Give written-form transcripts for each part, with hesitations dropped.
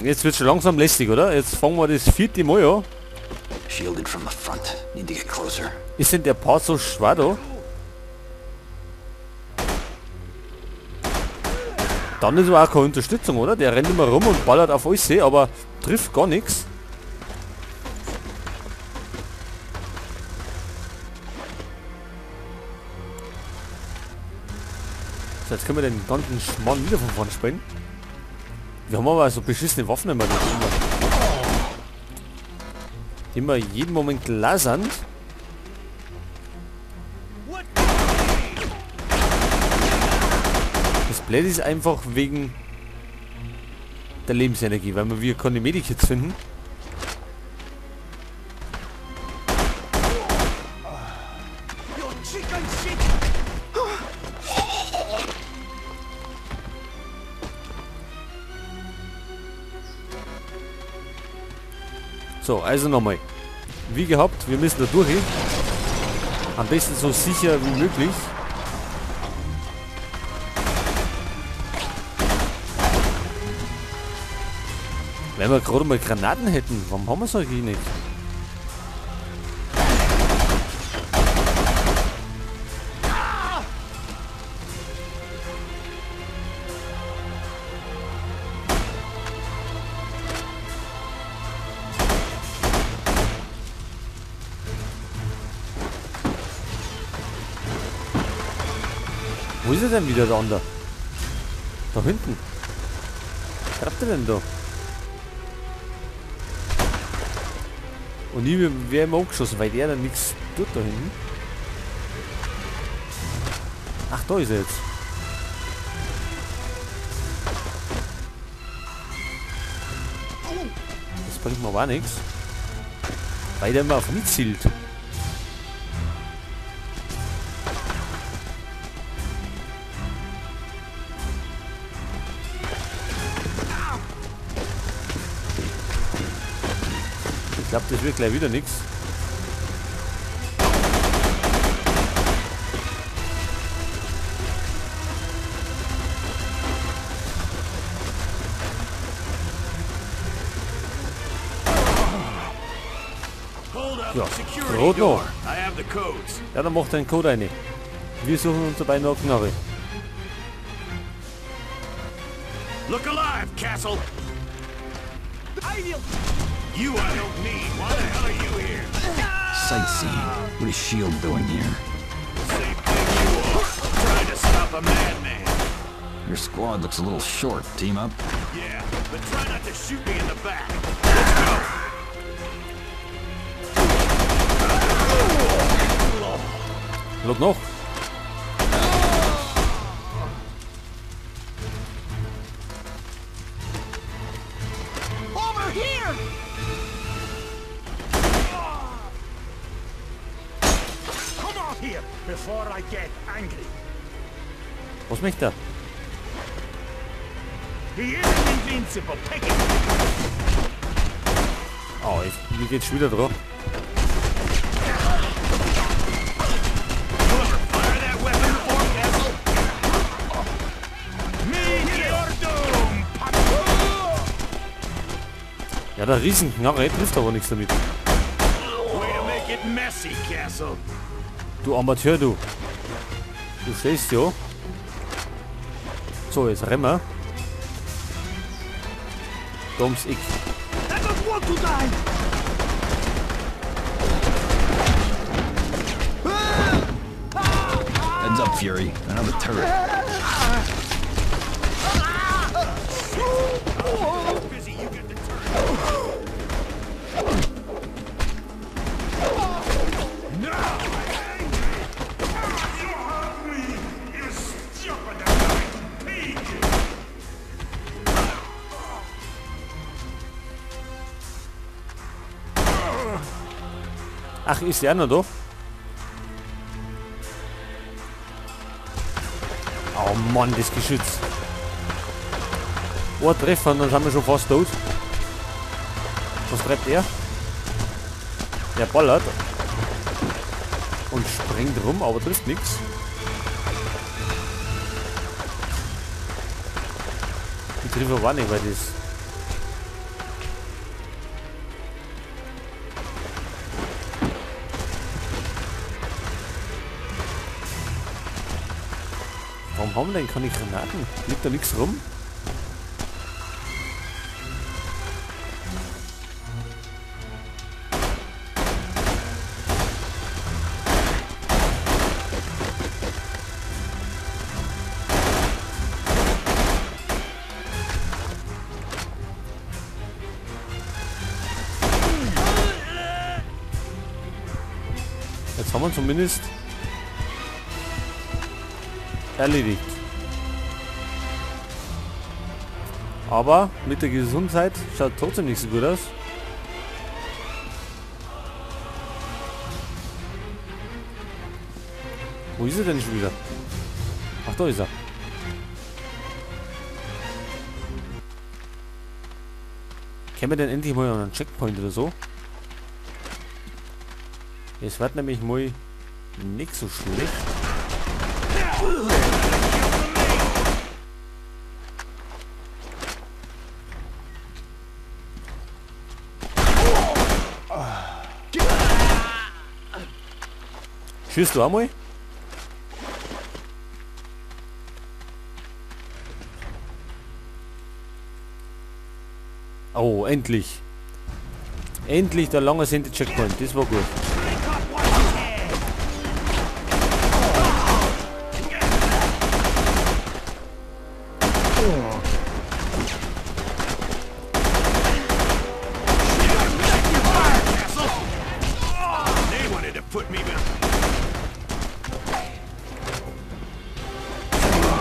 Jetzt wird schon langsam lästig, oder? Jetzt fangen wir das 4. Mal an. Shielded from the front. Need to get closer. Ist denn der Part so schwer da? Dann ist aber auch keine Unterstützung, oder? Der rennt immer rum und ballert auf alles, aber trifft gar nichts. So, jetzt können wir den ganzen Schmarrn wieder von vorne spielen. Wir haben aber so beschissene Waffen immer. Immer jeden Moment lasern. Das Blöde ist einfach wegen der Lebensenergie, weil wir keine Medikits finden. So, also nochmal. Wie gehabt, wir müssen da durch. Am besten so sicher wie möglich. Wenn wir gerade mal Granaten hätten, warum haben wir es eigentlich nicht? Wo ist er denn wieder, der andere? Da hinten. Was treibt er denn da? Und ich wäre immer angeschossen, weil der dann nichts tut da hinten. Ach, da ist er jetzt. Das bringt mir aber auch nichts. Weil der immer auf mich zielt. Ich glaube, das wird gleich wieder nichts. Ja, rot noch. Ja, dann macht er einen Code rein. Wir suchen uns dabei noch Knarre. Look alive, Castle! You I don't need. Why the hell are you here? Sightseeing. What is S.H.I.E.L.D. doing here? Same thing you are. Trying to stop a madman. Your squad looks a little short. Team up? Yeah, but try not to shoot me in the back. Let's go! Lot noch. Over here! Come out here before I get angry. Was möchte er? He isn't invincible. Take it. Oh, wie geht's schon wieder drauf? You ever fire that weapon before, Castle? Meet your doom, Ja, der Riesenknarre trifft aber nichts damit. Way to make it messy, Castle. Du Amateur, du. Du stehst ja. So, jetzt rennen wir. Da ums Eck. I don't want to die. Heads up, Fury. Another turret. Busy, you get the turn. Ach, ist der noch da? Oh Mann, das Geschütz. Oh, Treffer, dann sind wir schon fast tot. Was treibt er? Der ballert. Und springt rum, aber trifft nichts. Die trifft aber auch nicht, weil das Warum haben wir denn keine Granaten? Liegt da nichts rum? Jetzt haben wir zumindest erledigt. Aber mit der Gesundheit schaut trotzdem nicht so gut aus. Wo ist er denn schon wieder? Ach, da ist er. Können wir denn endlich mal an einen Checkpoint oder so? Es wird nämlich mal nicht so schlecht. Schießt du einmal? Oh, endlich. Endlich der lange Sente Checkpoint. Das war gut.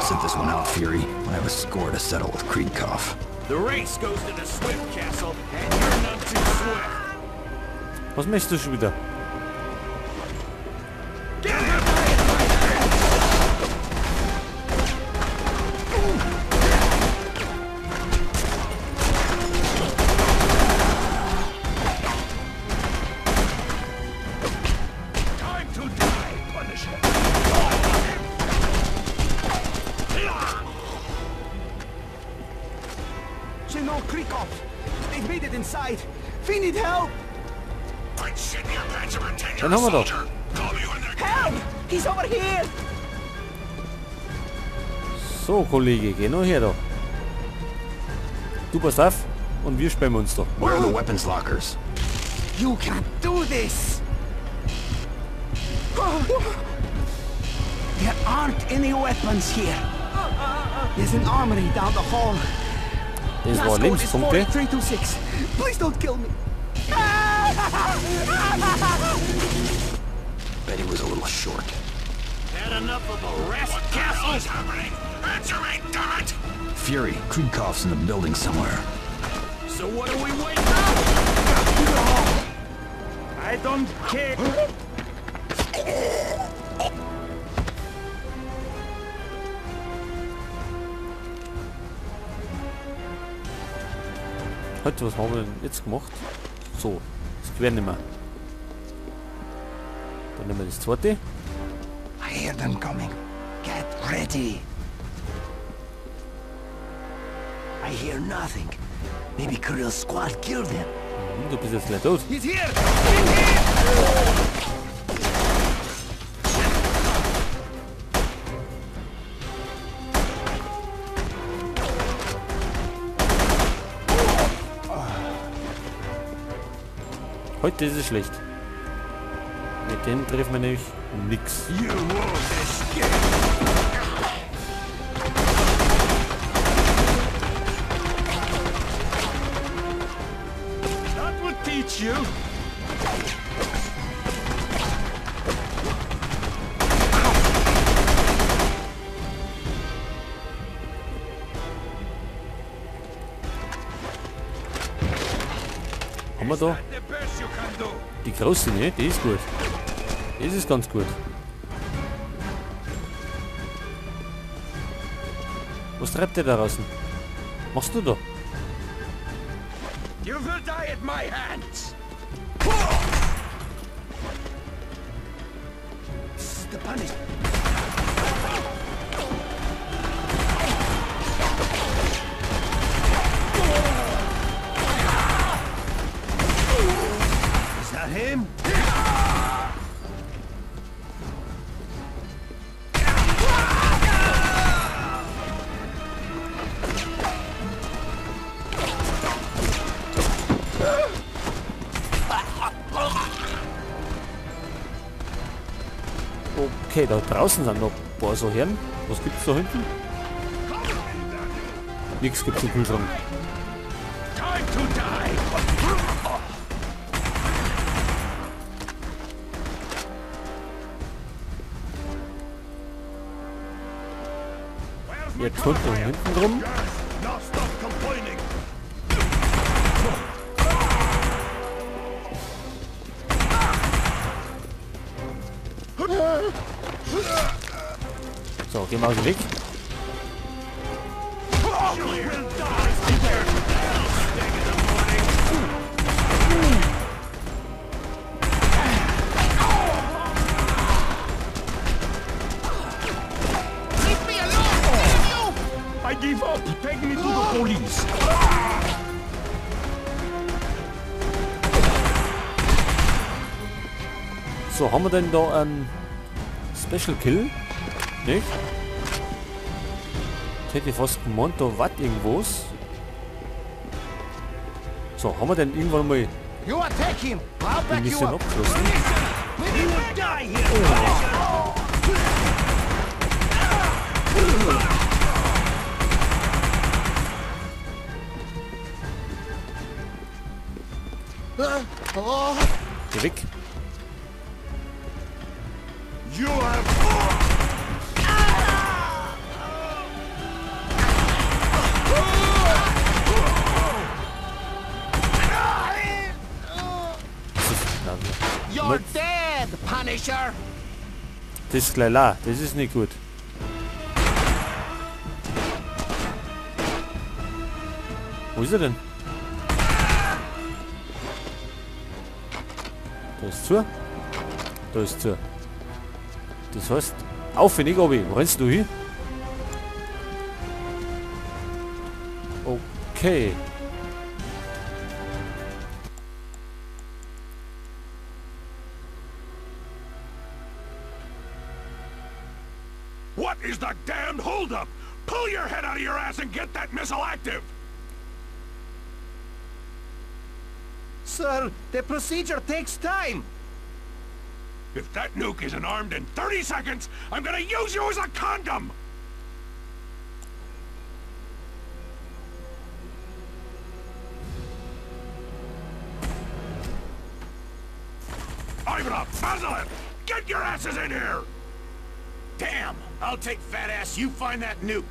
Sit this one out, Fury. I have a score to settle with Kreedkopf. The race goes to the Swift Castle, and you're not too swift. Was möchtest du schon wieder? Time to die, Punisher. General Kreedkopf! They've made it inside! We need help! Dann haben wir doch. Help! He's over here! So, Kollege, geh nur her da. Du pass auf und wir sperren uns da. Where are the weapons lockers? You can't do this! There aren't any weapons here. There's an armory down the hall. Das war Last code is Lebenspunkte. 4326. Please don't kill me. Bet he was a little short. Had enough of a rest castle? What's happening? Answer me, damn it! Fury, Kreedkopf's in the building somewhere. So what are we waiting I don't care. Heute, was haben wir denn jetzt gemacht? So, das Gewehr nicht mehr. Dann nehmen wir das zweite. I hear them coming. Get ready. I hear nothing. Maybe Kirill's squad killed him. Du bist jetzt gleich tot. He's here! In here! Heute ist es schlecht. Mit dem treffen wir nämlich nix. You won't escape. That will teach you. Haben wir da? The best you can do. Die große, ne? Die ist gut. Das ist ganz gut. Was treibt der da draußen? Machst du da? You will die at my hands. The punish. Is that him? Okay, da draußen sind noch ein paar so Herren. Was gibt's da hinten? Nix gibt's im Kühlschrank. Time to die! Jetzt holt da hinten drum. Now stop complaining! So, gehen wir aus dem Weg. You will die! Leave me alone! Damn you! I give up! Take me to the police! So, haben wir denn da einen Special Kill? Nicht? Ich hätte fast gemeint, da war irgendwas. So, haben wir denn irgendwann mal You attack him! I'll ein back you bisschen up! abgeschlossen? You will die here! Oh, Geh weg. You have... you're dead, Punisher! Das ist gleich la, das ist nicht gut. Wo ist er denn? Da ist zu. Da ist zu. Das heißt, auf nicht, Obi. Wo rennst du hin? Okay. What is the damned holdup? Pull your head out of your ass and get that missile active! Sir, the procedure takes time! If that nuke isn't armed in 30 seconds, I'm gonna use you as a condom! Ivanov, Vasiliev, get your asses in here! Damn! I'll take fat ass, you find that nuke.